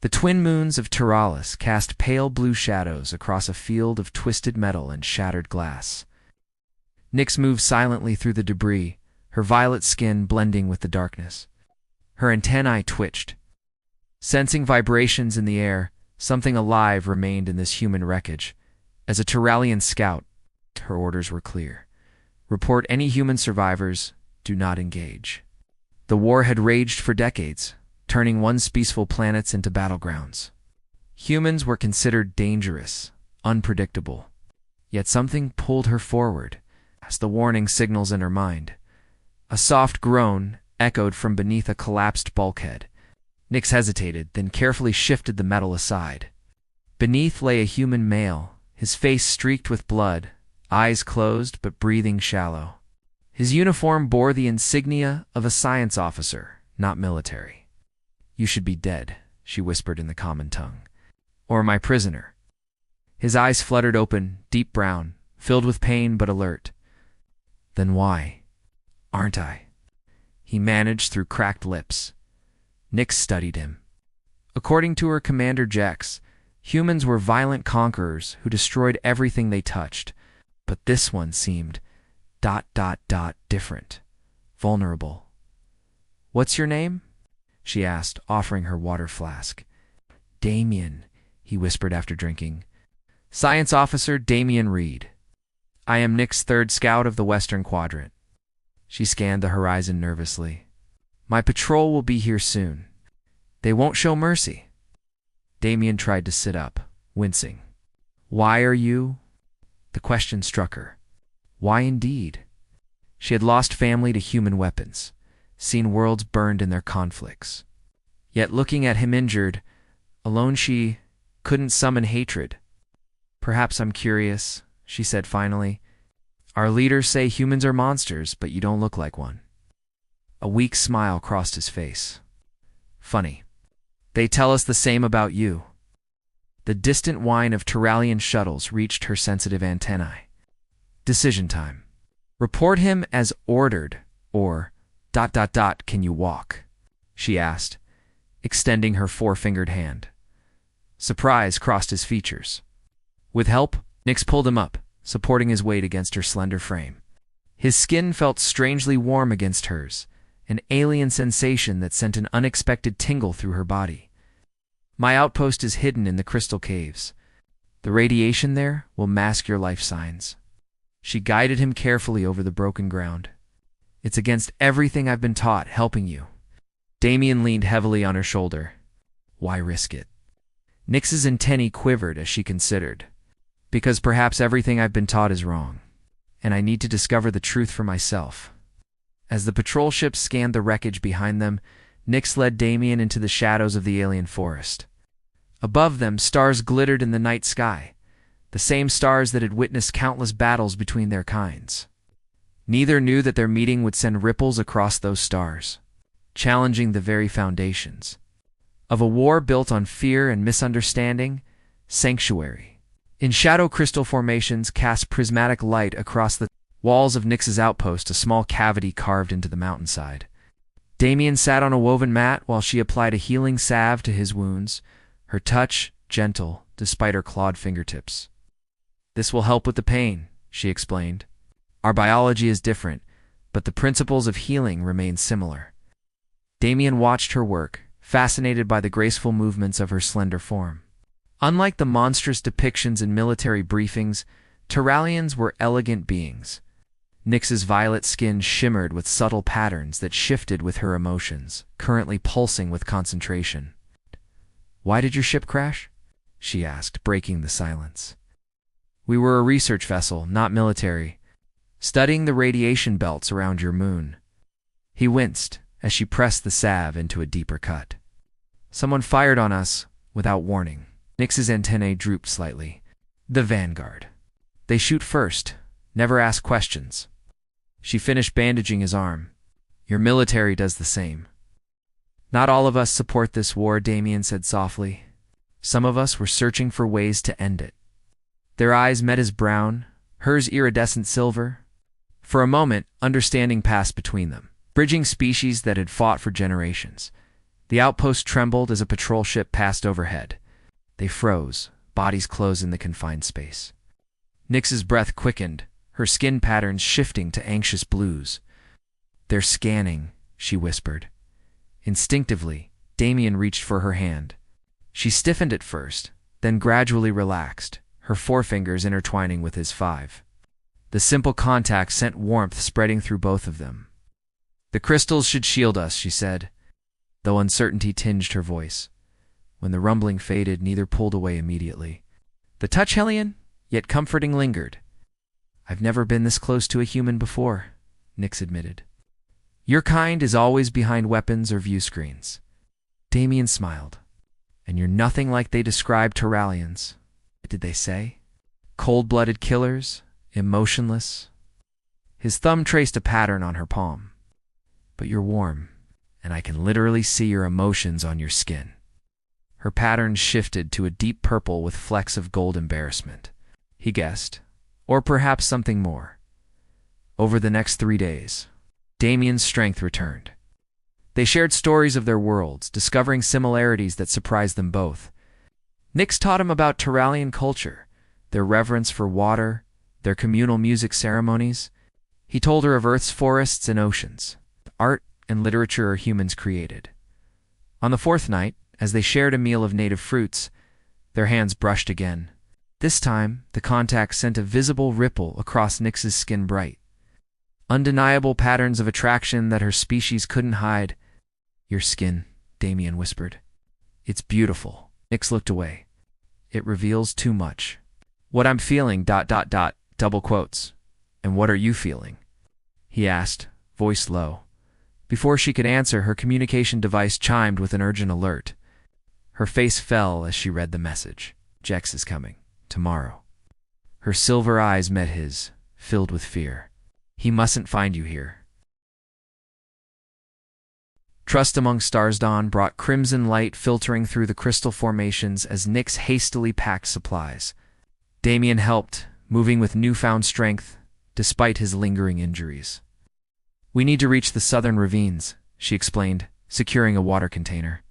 The twin moons of Taralis cast pale blue shadows across a field of twisted metal and shattered glass. Nyx moved silently through the debris, her violet skin blending with the darkness. Her antennae twitched. Sensing vibrations in the air, something alive remained in this human wreckage. As a Turalian scout, her orders were clear. Report any human survivors, do not engage. The war had raged for decades, turning once peaceful planets into battlegrounds. Humans were considered dangerous, unpredictable. Yet something pulled her forward, as the warning signals in her mind. A soft groan echoed from beneath a collapsed bulkhead. Nyx hesitated, then carefully shifted the metal aside. Beneath lay a human male, his face streaked with blood, eyes closed but breathing shallow. His uniform bore the insignia of a science officer, not military. "You should be dead," she whispered in the common tongue. "Or my prisoner." His eyes fluttered open, deep brown, filled with pain but alert. "Then why aren't I?" he managed through cracked lips. Nyx studied him. According to her commander Jex, humans were violent conquerors who destroyed everything they touched. But this one seemed ... different. Vulnerable. "What's your name?" she asked, offering her water flask. "Damien," he whispered after drinking. "Science Officer Damien Reed. I am Nyx's third scout of the Western Quadrant." She scanned the horizon nervously. "My patrol will be here soon. They won't show mercy." Damien tried to sit up, wincing. "Why are you?" The question struck her. Why indeed? She had lost family to human weapons, seen worlds burned in their conflicts. Yet looking at him injured, alone, she couldn't summon hatred. "Perhaps I'm curious," she said finally. "Our leaders say humans are monsters, but you don't look like one." A weak smile crossed his face. "Funny. They tell us the same about you." The distant whine of Turalian shuttles reached her sensitive antennae. "Decision time. Report him as ordered, or ... can you walk?" she asked, extending her four-fingered hand. Surprise crossed his features. With help, Nyx pulled him up, supporting his weight against her slender frame. His skin felt strangely warm against hers, an alien sensation that sent an unexpected tingle through her body. "My outpost is hidden in the crystal caves. The radiation there will mask your life signs." She guided him carefully over the broken ground. "It's against everything I've been taught, helping you." Damien leaned heavily on her shoulder. Why risk it? Nyx's antennae quivered as she considered. "Because perhaps everything I've been taught is wrong, and I need to discover the truth for myself." As the patrol ships scanned the wreckage behind them, Nyx led Damien into the shadows of the alien forest. Above them, stars glittered in the night sky, the same stars that had witnessed countless battles between their kinds. Neither knew that their meeting would send ripples across those stars, challenging the very foundations of a war built on fear and misunderstanding. Sanctuary. In shadow crystal formations cast prismatic light across the walls of Nyx's outpost, a small cavity carved into the mountainside. Damien sat on a woven mat while she applied a healing salve to his wounds, her touch gentle despite her clawed fingertips. "This will help with the pain," she explained. "Our biology is different, but the principles of healing remain similar." Damien watched her work, fascinated by the graceful movements of her slender form. Unlike the monstrous depictions in military briefings, Turalians were elegant beings. Nyx's violet skin shimmered with subtle patterns that shifted with her emotions, currently pulsing with concentration. "Why did your ship crash?" she asked, breaking the silence. "We were a research vessel, not military, studying the radiation belts around your moon." He winced as she pressed the salve into a deeper cut. "Someone fired on us without warning." Nyx's antennae drooped slightly. "The Vanguard. They shoot first, never ask questions." She finished bandaging his arm. "Your military does the same." "Not all of us support this war," Damien said softly. "Some of us were searching for ways to end it." Their eyes met his brown, hers iridescent silver. For a moment, understanding passed between them. Bridging species that had fought for generations. The outpost trembled as a patrol ship passed overhead. They froze, bodies closed in the confined space. Nyx's breath quickened, her skin patterns shifting to anxious blues. "They're scanning," she whispered. Instinctively, Damien reached for her hand. She stiffened at first, then gradually relaxed, her forefingers intertwining with his 5. The simple contact sent warmth spreading through both of them. "The crystals should shield us," she said, though uncertainty tinged her voice. When the rumbling faded, neither pulled away immediately. The touch, Hellion, yet comforting, lingered. "I've never been this close to a human before," Nyx admitted. "Your kind is always behind weapons or view screens." Damien smiled. "And you're nothing like they described Turalians. What did they say? Cold-blooded killers? Emotionless?" His thumb traced a pattern on her palm. "But you're warm, and I can literally see your emotions on your skin." Her pattern shifted to a deep purple with flecks of gold embarrassment. He guessed, or perhaps something more. Over the next 3 days, Damien's strength returned. They shared stories of their worlds, discovering similarities that surprised them both. Nyx taught him about Turalian culture, their reverence for water, their communal music ceremonies. He told her of Earth's forests and oceans, the art and literature humans created. On the 4th night, as they shared a meal of native fruits, their hands brushed again. This time, the contact sent a visible ripple across Nyx's skin, bright. Undeniable patterns of attraction that her species couldn't hide. "Your skin," Damien whispered. "It's beautiful." Nyx looked away. "It reveals too much." "What I'm feeling, ... double quotes. And what are you feeling?" he asked, voice low. Before she could answer, her communication device chimed with an urgent alert. Her face fell as she read the message. "Jex is coming. Tomorrow." Her silver eyes met his, filled with fear. "He mustn't find you here." Trust Among Stars dawn brought crimson light filtering through the crystal formations as Nyx hastily packed supplies. Damien helped, moving with newfound strength, despite his lingering injuries. "We need to reach the southern ravines," she explained, securing a water container.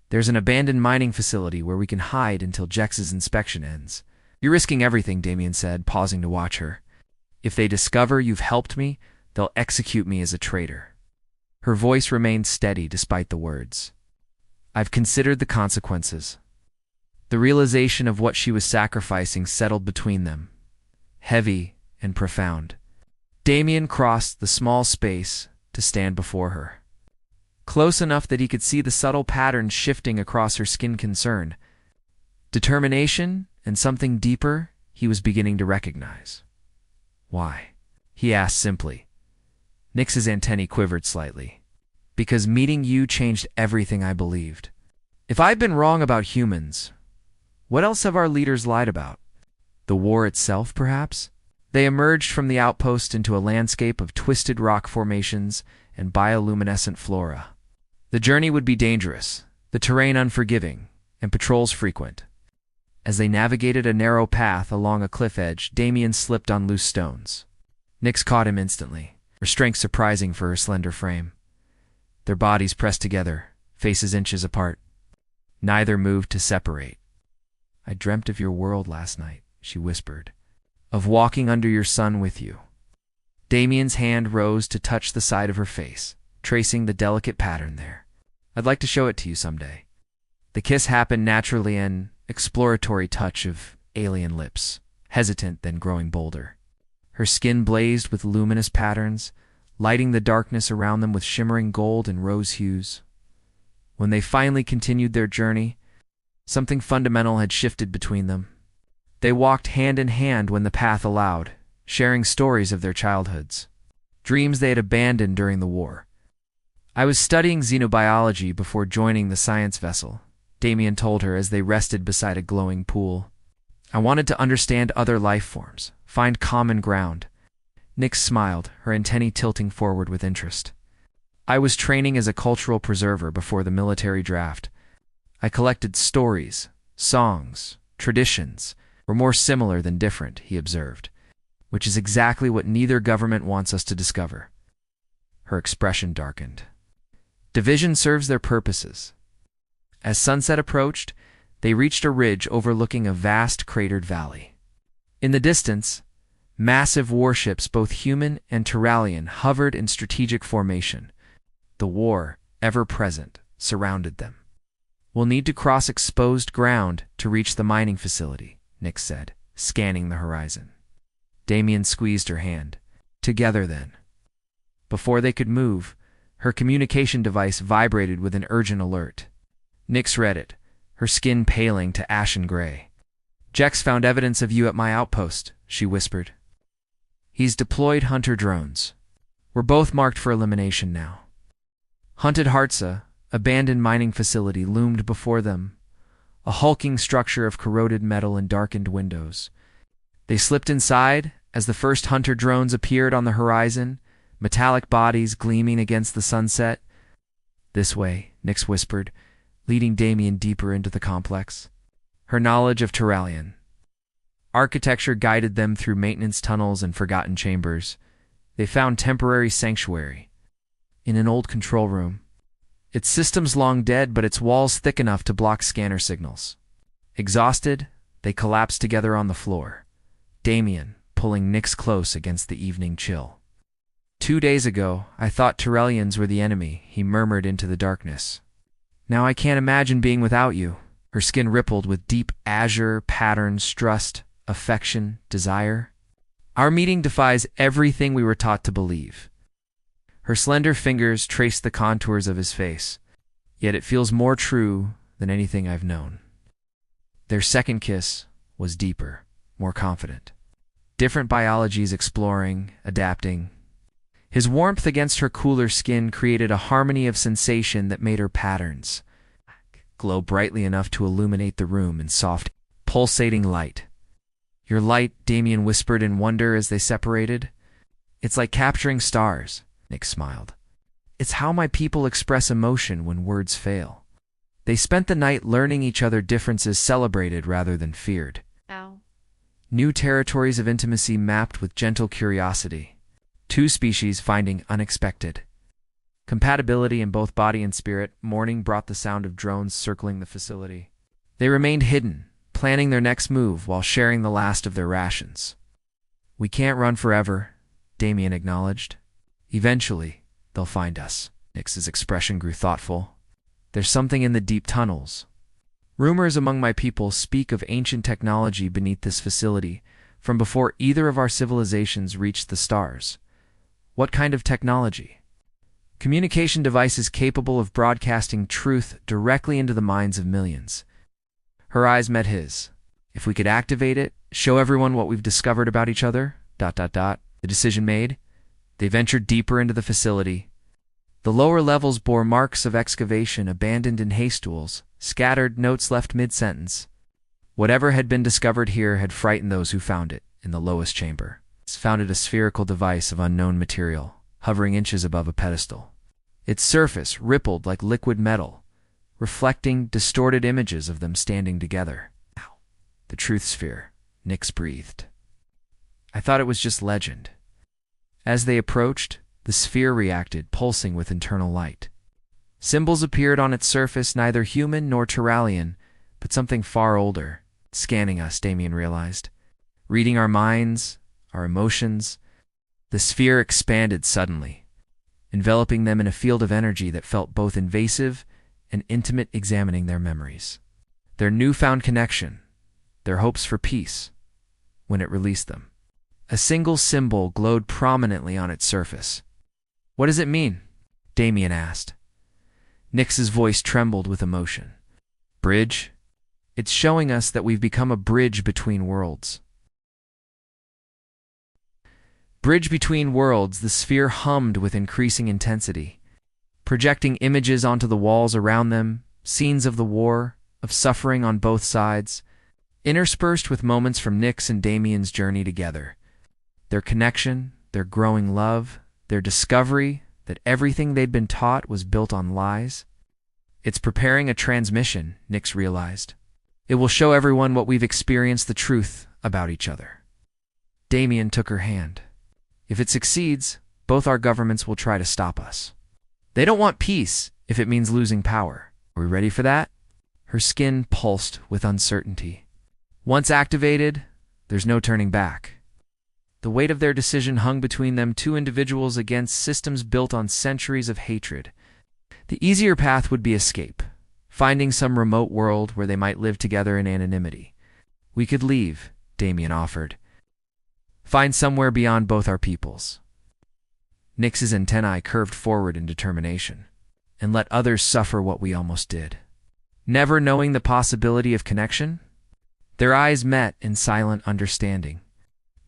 "There's an abandoned mining facility where we can hide until Jex's inspection ends." "You're risking everything," Damien said, pausing to watch her. "If they discover you've helped me, they'll execute me as a traitor." Her voice remained steady despite the words. "I've considered the consequences." The realization of what she was sacrificing settled between them, heavy and profound. Damien crossed the small space to stand before her. Close enough that he could see the subtle patterns shifting across her skin. Concern, determination, and something deeper he was beginning to recognize. "Why?" he asked simply. Nyx's antennae quivered slightly. "Because meeting you changed everything I believed. If I've been wrong about humans, what else have our leaders lied about? The war itself, perhaps?" They emerged from the outpost into a landscape of twisted rock formations and bioluminescent flora. The journey would be dangerous, the terrain unforgiving, and patrols frequent. As they navigated a narrow path along a cliff edge, Damien slipped on loose stones. Nyx caught him instantly, her strength surprising for her slender frame. Their bodies pressed together, faces inches apart. Neither moved to separate. "I dreamt of your world last night," she whispered. "Of walking under your sun with you." Damien's hand rose to touch the side of her face, tracing the delicate pattern there. "I'd like to show it to you someday." The kiss happened naturally, an exploratory touch of alien lips, hesitant then growing bolder. Her skin blazed with luminous patterns, lighting the darkness around them with shimmering gold and rose hues. When they finally continued their journey, something fundamental had shifted between them. They walked hand in hand when the path allowed, sharing stories of their childhoods, dreams they had abandoned during the war. "I was studying xenobiology before joining the science vessel," Damien told her as they rested beside a glowing pool. "I wanted to understand other life forms, find common ground." Nyx smiled, her antennae tilting forward with interest. "I was training as a cultural preserver before the military draft. I collected stories, songs, traditions, were more similar than different," he observed, "which is exactly what neither government wants us to discover." Her expression darkened. Division serves their purposes. As sunset approached, they reached a ridge overlooking a vast cratered valley. In the distance, massive warships, both human and Turalian, hovered in strategic formation. The war, ever present, surrounded them. "We'll need to cross exposed ground to reach the mining facility," Nix said, scanning the horizon. Damien squeezed her hand. "Together, then." Before they could move, her communication device vibrated with an urgent alert. Nix read it, her skin paling to ashen gray. "Jex found evidence of you at my outpost," she whispered. "He's deployed hunter drones. We're both marked for elimination now." Hunted Hartza, abandoned mining facility, loomed before them, a hulking structure of corroded metal and darkened windows. They slipped inside as the first hunter drones appeared on the horizon, metallic bodies gleaming against the sunset. "This way," Nix whispered, leading Damien deeper into the complex. Her knowledge of Turalian architecture guided them through maintenance tunnels and forgotten chambers. They found temporary sanctuary in an old control room. Its systems long dead, but its walls thick enough to block scanner signals. Exhausted, they collapsed together on the floor, Damien pulling Nix close against the evening chill. "2 days ago, I thought Turalians were the enemy," he murmured into the darkness. "Now I can't imagine being without you." Her skin rippled with deep azure patterns, trust, affection, desire. "Our meeting defies everything we were taught to believe." Her slender fingers traced the contours of his face, "Yet it feels more true than anything I've known." Their second kiss was deeper, more confident. Different biologies exploring, adapting. His warmth against her cooler skin created a harmony of sensation that made her patterns glow brightly enough to illuminate the room in soft, pulsating light. "Your light," Damien whispered in wonder as they separated. "It's like capturing stars," Nick smiled. "It's how my people express emotion when words fail." They spent the night learning each other differences, celebrated rather than feared. Ow. New territories of intimacy mapped with gentle curiosity. 2 species finding unexpected compatibility in both body and spirit. Morning brought the sound of drones circling the facility. They remained hidden, planning their next move while sharing the last of their rations. "We can't run forever," Damien acknowledged. "Eventually, they'll find us." Nix's expression grew thoughtful. "There's something in the deep tunnels. Rumors among my people speak of ancient technology beneath this facility, from before either of our civilizations reached the stars." "What kind of technology?" "Communication devices capable of broadcasting truth directly into the minds of millions." Her eyes met his. "If we could activate it, show everyone what we've discovered about each other, ... The decision made, they ventured deeper into the facility. The lower levels bore marks of excavation, abandoned in haystools, scattered notes left mid-sentence. Whatever had been discovered here had frightened those who found it in the lowest chamber. Found it a spherical device of unknown material, hovering inches above a pedestal. Its surface rippled like liquid metal, reflecting distorted images of them standing together. "Ow. The truth sphere," Nix breathed. "I thought it was just legend." As they approached, the sphere reacted, pulsing with internal light. Symbols appeared on its surface, neither human nor Turalian, but something far older. Scanning us, Damien realized. Reading our minds, our emotions. The sphere expanded suddenly, enveloping them in a field of energy that felt both invasive and intimate, examining their memories. Their newfound connection, their hopes for peace, when it released them. A single symbol glowed prominently on its surface. "What does it mean?" Damien asked. Nix's voice trembled with emotion. "Bridge? It's showing us that we've become a bridge between worlds." Bridge between worlds, the sphere hummed with increasing intensity, projecting images onto the walls around them, scenes of the war, of suffering on both sides, interspersed with moments from Nix and Damien's journey together. Their connection, their growing love, their discovery that everything they'd been taught was built on lies. "It's preparing a transmission," Nix realized. "It will show everyone what we've experienced, the truth about each other." Damien took her hand. "If it succeeds, both our governments will try to stop us." "They don't want peace," if it means losing power. Are we ready for that? Her skin pulsed with uncertainty. Once activated, there's no turning back. The weight of their decision hung between them, two individuals against systems built on centuries of hatred. The easier path would be escape, finding some remote world where they might live together in anonymity. We could leave, Damien offered. Find somewhere beyond both our peoples. Nyx's antennae curved forward in determination. And let others suffer what we almost did. Never knowing the possibility of connection? Their eyes met in silent understanding.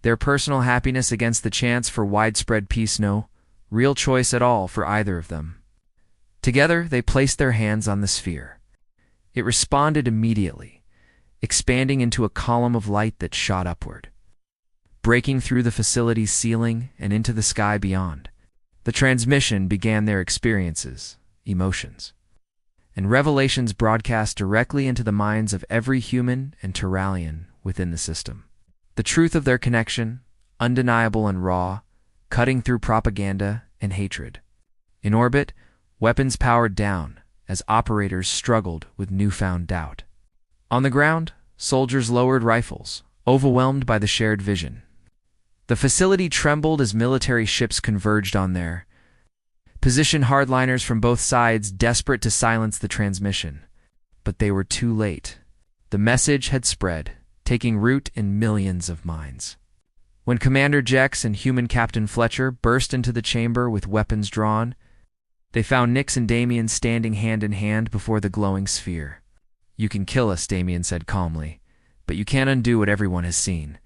Their personal happiness against the chance for widespread peace, no real choice at all for either of them. Together, they placed their hands on the sphere. It responded immediately, expanding into a column of light that shot upward, breaking through the facility's ceiling and into the sky beyond. The transmission began their experiences, emotions, and revelations broadcast directly into the minds of every human and Terralian within the system. The truth of their connection, undeniable and raw, cutting through propaganda and hatred. In orbit, weapons powered down as operators struggled with newfound doubt. On the ground, soldiers lowered rifles, overwhelmed by the shared vision. The facility trembled as military ships converged on their position, hardliners from both sides desperate to silence the transmission. But they were too late. The message had spread, taking root in millions of minds. When Commander Jex and human Captain Fletcher burst into the chamber with weapons drawn, they found Nyx and Damien standing hand in hand before the glowing sphere. "You can kill us," Damien said calmly, "but you can't undo what everyone has seen."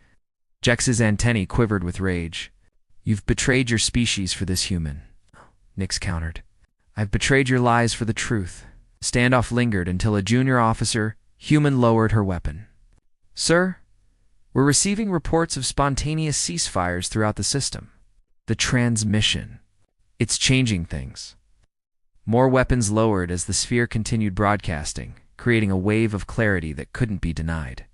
Jex's antennae quivered with rage. "You've betrayed your species for this human," Nyx countered. "I've betrayed your lies for the truth." Standoff lingered until a junior officer, human, lowered her weapon. "Sir, we're receiving reports of spontaneous ceasefires throughout the system. The transmission. It's changing things." More weapons lowered as the sphere continued broadcasting, creating a wave of clarity that couldn't be denied.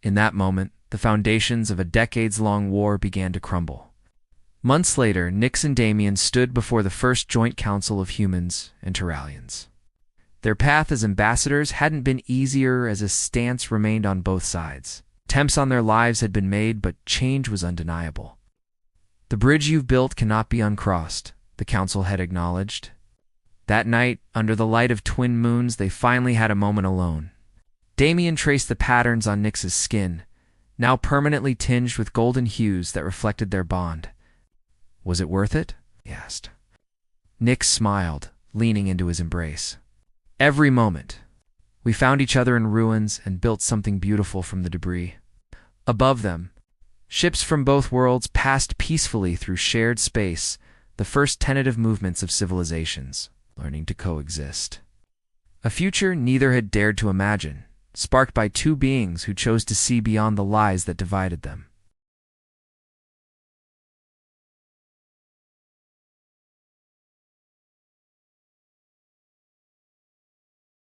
In that moment, the foundations of a decades-long war began to crumble. Months later, Nyx and Damien stood before the first joint council of humans and Terralians. Their path as ambassadors hadn't been easier as a stance remained on both sides. Attempts on their lives had been made, but change was undeniable. "The bridge you've built cannot be uncrossed," the council had acknowledged. That night, under the light of twin moons, they finally had a moment alone. Damien traced the patterns on Nyx's skin, now permanently tinged with golden hues that reflected their bond. "Was it worth it?" he asked. Nyx smiled, leaning into his embrace. "Every moment. We found each other in ruins and built something beautiful from the debris." Above them, ships from both worlds passed peacefully through shared space, the first tentative movements of civilizations, learning to coexist. A future neither had dared to imagine, sparked by two beings who chose to see beyond the lies that divided them.